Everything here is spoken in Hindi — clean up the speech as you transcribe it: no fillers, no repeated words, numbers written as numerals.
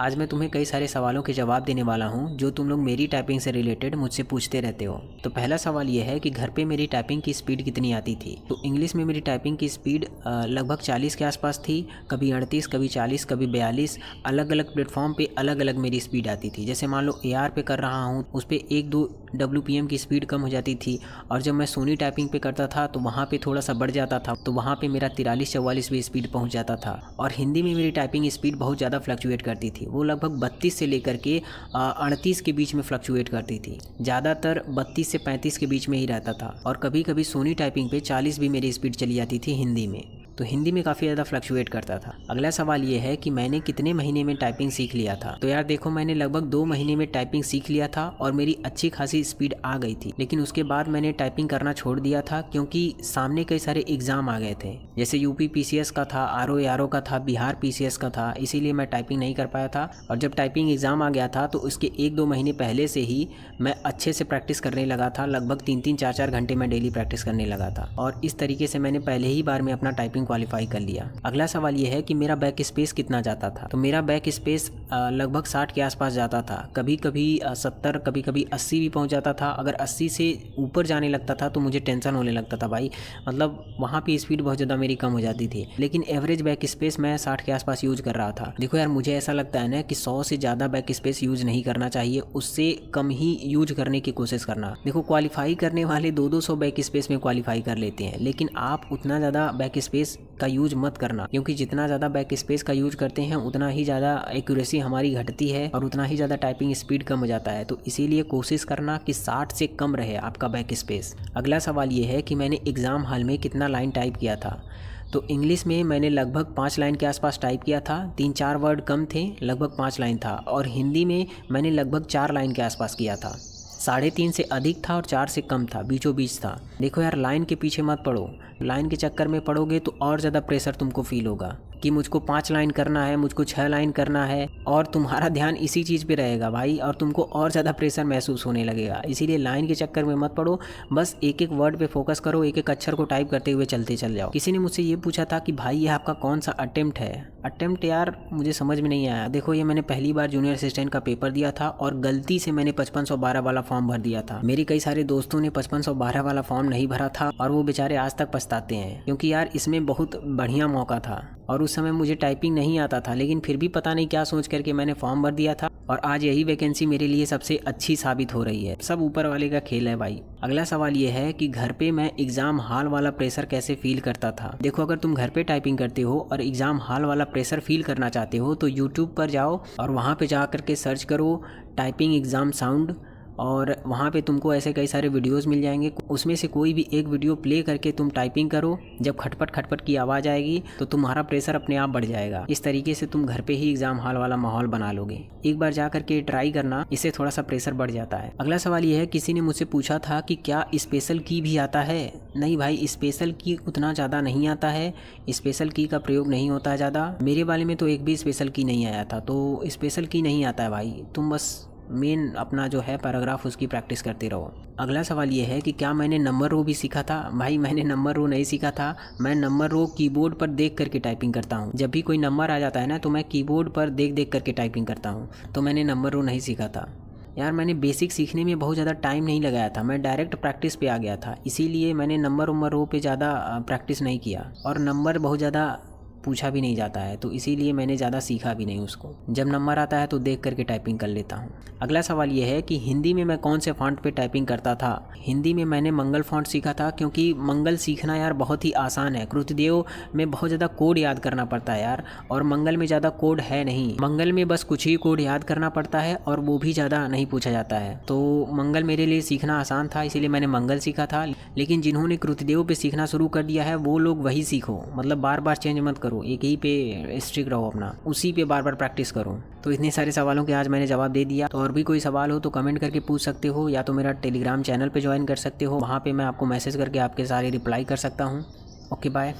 आज मैं तुम्हें कई सारे सवालों के जवाब देने वाला हूं जो तुम लोग मेरी टाइपिंग से रिलेटेड मुझसे पूछते रहते हो। तो पहला सवाल ये है कि घर पे मेरी टाइपिंग की स्पीड कितनी आती थी। तो इंग्लिश में मेरी टाइपिंग की स्पीड लगभग 40 के आसपास थी, कभी 38, कभी 40, कभी 42। अलग अलग प्लेटफॉर्म पे अलग अलग मेरी स्पीड आती थी। जैसे मान लो AR पे कर रहा हूँ, उस पर 1-2 WPM की स्पीड कम हो जाती थी, और जब मैं सोनी टाइपिंग पे करता था तो वहाँ पे थोड़ा सा बढ़ जाता था, तो वहाँ पे मेरा 43-44 भी स्पीड पहुँच जाता था। और हिंदी में मेरी टाइपिंग स्पीड बहुत ज़्यादा फ्लक्चुएट करती थी, वो लगभग 32 से लेकर के 38 के बीच में फ्लक्चुएट करती थी। ज़्यादातर 32 से 35 के बीच में ही रहता था, और कभी कभी सोनी टाइपिंग पे 40 भी मेरी स्पीड चली जाती थी हिंदी में। तो हिंदी में काफ़ी ज़्यादा फ्लक्चुएट करता था। अगला सवाल ये है कि मैंने कितने महीने में टाइपिंग सीख लिया था। तो यार देखो, मैंने लगभग 2 महीने में टाइपिंग सीख लिया था और मेरी अच्छी खासी स्पीड आ गई थी। लेकिन उसके बाद मैंने टाइपिंग करना छोड़ दिया था क्योंकि सामने कई सारे एग्ज़ाम आ गए थे। जैसे UP PCS का था, RO ARO का था, बिहार PCS का था, इसीलिए मैं टाइपिंग नहीं कर पाया था। और जब टाइपिंग एग्ज़ाम आ गया था तो उसके 1-2 महीने पहले से ही मैं अच्छे से प्रैक्टिस करने लगा था। लगभग 3-3, 4-4 घंटे मैं डेली प्रैक्टिस करने लगा था, और इस तरीके से मैंने पहले ही बार में अपना टाइपिंग क्वालिफाई कर लिया। अगला सवाल ये है कि मेरा बैक स्पेस कितना जाता था। तो मेरा बैक स्पेस लगभग 60 के आसपास जाता था, कभी कभी 70, कभी कभी 80 भी पहुंच जाता था। अगर 80 से ऊपर जाने लगता था तो मुझे टेंशन होने लगता था भाई, मतलब वहाँ पे स्पीड बहुत ज़्यादा मेरी कम हो जाती थी। लेकिन एवरेज बैक स्पेस मैं 60 के आसपास यूज कर रहा था। देखो यार, मुझे ऐसा लगता है ना कि 100 से ज़्यादा बैक स्पेस यूज नहीं करना चाहिए, उससे कम ही यूज करने की कोशिश करना। देखो, क्वालिफाई करने वाले 200-200 बैक स्पेस में क्वालिफाई कर लेते हैं, लेकिन आप उतना ज़्यादा बैक स्पेस का यूज मत करना, क्योंकि जितना ज़्यादा बैक स्पेस का यूज करते हैं उतना ही ज़्यादा एक्यूरेसी हमारी घटती है और उतना ही ज़्यादा टाइपिंग स्पीड कम हो जाता है। तो इसीलिए कोशिश करना कि 60 से कम रहे आपका बैक स्पेस। अगला सवाल ये है कि मैंने एग्ज़ाम हॉल में कितना लाइन टाइप किया था। तो इंग्लिश में मैंने लगभग 5 लाइन के आसपास टाइप किया था, 3-4 वर्ड कम थे, लगभग 5 लाइन था। और हिंदी में मैंने लगभग 4 लाइन के आसपास किया था। 3.5 से अधिक था और 4 से कम था, बीचों बीच था। देखो यार, लाइन के पीछे मत पड़ो, लाइन के चक्कर में पड़ोगे तो और ज़्यादा प्रेशर तुमको फील होगा कि मुझको 5 लाइन करना है, मुझको 6 लाइन करना है, और तुम्हारा ध्यान इसी चीज़ पे रहेगा भाई, और तुमको और ज़्यादा प्रेशर महसूस होने लगेगा। इसीलिए लाइन के चक्कर में मत पड़ो, बस एक एक वर्ड पे फोकस करो, एक एक अक्षर को टाइप करते हुए चलते चल जाओ। किसी ने मुझसे ये पूछा था कि भाई ये आपका कौन सा अटेम्प्ट है। अटेम्प्ट यार मुझे समझ में नहीं आया। देखो, ये मैंने पहली बार जूनियर असिस्टेंट का पेपर दिया था और गलती से मैंने 5512 वाला फॉर्म भर दिया था। मेरे कई सारे दोस्तों ने 5512 वाला फॉर्म नहीं भरा था और वो बेचारे आज तक पछताते हैं, क्योंकि यार इसमें बहुत बढ़िया मौका था और उस समय मुझे टाइपिंग नहीं आता था, लेकिन फिर भी पता नहीं क्या सोच करके मैंने फॉर्म भर दिया था, और आज यही वैकेंसी मेरे लिए सबसे अच्छी साबित हो रही है। सब ऊपर वाले का खेल है भाई। अगला सवाल ये है कि घर पे मैं एग्जाम हॉल वाला प्रेशर कैसे फील करता था। देखो, अगर तुम घर पे टाइपिंग करते हो और एग्जाम हॉल वाला प्रेशर फील करना चाहते हो तो यूट्यूब पर जाओ और वहाँ पे जा करके सर्च करो टाइपिंग एग्जाम साउंड, और वहाँ पे तुमको ऐसे कई सारे वीडियोस मिल जाएंगे। उसमें से कोई भी एक वीडियो प्ले करके तुम टाइपिंग करो, जब खटपट खटपट की आवाज़ आएगी तो तुम्हारा प्रेशर अपने आप बढ़ जाएगा। इस तरीके से तुम घर पे ही एग्जाम हॉल वाला माहौल बना लोगे। एक बार जा करके ट्राई करना, इससे थोड़ा सा प्रेशर बढ़ जाता है। अगला सवाल ये है, किसी ने मुझसे पूछा था कि क्या स्पेशल की भी आता है। नहीं भाई, स्पेशल की उतना ज़्यादा नहीं आता है, स्पेशल की का प्रयोग नहीं होता है ज़्यादा। मेरे वाले में तो एक भी स्पेशल की नहीं आया था, तो स्पेशल की नहीं आता है भाई। तुम बस मेन अपना जो है पैराग्राफ उसकी प्रैक्टिस करते रहो। अगला सवाल ये है कि क्या मैंने नंबर रो भी सीखा था। भाई मैंने नंबर रो नहीं सीखा था, मैं नंबर रो कीबोर्ड पर देख करके टाइपिंग करता हूँ। जब भी कोई नंबर आ जाता है ना तो मैं कीबोर्ड पर देख देख करके टाइपिंग करता हूँ, तो मैंने नंबर रो नहीं सीखा था। यार मैंने बेसिक सीखने में बहुत ज़्यादा टाइम नहीं लगाया था, मैं डायरेक्ट प्रैक्टिस पे आ गया था, इसीलिए मैंने नंबर उम्बर रो पे ज़्यादा प्रैक्टिस नहीं किया, और नंबर बहुत ज़्यादा पूछा भी नहीं जाता है, तो इसीलिए मैंने ज़्यादा सीखा भी नहीं उसको। जब नंबर आता है तो देख करके टाइपिंग कर लेता हूँ। अगला सवाल ये है कि हिंदी में मैं कौन से फॉन्ट पे टाइपिंग करता था। हिंदी में मैंने मंगल फॉन्ट सीखा था, क्योंकि मंगल सीखना यार बहुत ही आसान है। कृतदेव में बहुत ज़्यादा कोड याद करना पड़ता है यार, और मंगल में ज़्यादा कोड है नहीं। मंगल में बस कुछ ही कोड याद करना पड़ता है और वो भी ज़्यादा नहीं पूछा जाता है, तो मंगल मेरे लिए सीखना आसान था, इसीलिए मैंने मंगल सीखा था। लेकिन जिन्होंने कृतदेव पे सीखना शुरू कर दिया है वो लोग वही सीखो, मतलब बार बार चेंज मत करो, एक ही पे स्ट्रिक रहो, अपना उसी पे बार बार प्रैक्टिस करो। तो इतने सारे सवालों के आज मैंने जवाब दे दिया। तो और भी कोई सवाल हो तो कमेंट करके पूछ सकते हो, या तो मेरा टेलीग्राम चैनल पे ज्वाइन कर सकते हो, वहाँ पे मैं आपको मैसेज करके आपके सारे रिप्लाई कर सकता हूँ। Okay bye.